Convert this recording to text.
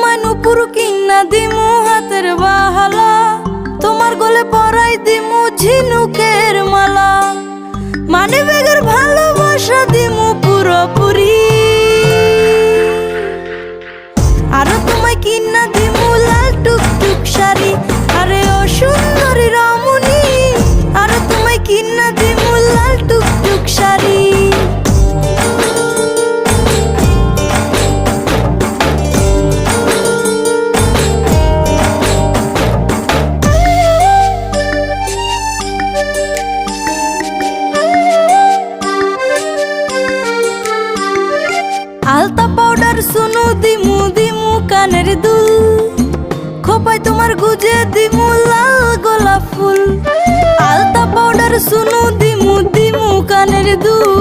তোমায় নুপুর কিনা দিমু হাতের বাহালা, তোমার গলে পরাই দিমু ঝিনুকের মালা, মানে বেগের ভালোবাসা দিমু পুরোপুরি। আরো তোমায় কিনা দিমু লাল টুকটুক শাড়ি, আরে ও সুন্দরী রমণী, আরো তোমায় কিনা দিমু লাল টুকটুক শাড়ি। আলতা পাউডার সুনু দিমু দিমু কানের দুল, খোপায় তোমার গুজে দিমু লাল গোলাপ ফুল। আলতা পাউডার সুনু দিমু দিমু কানের দুল,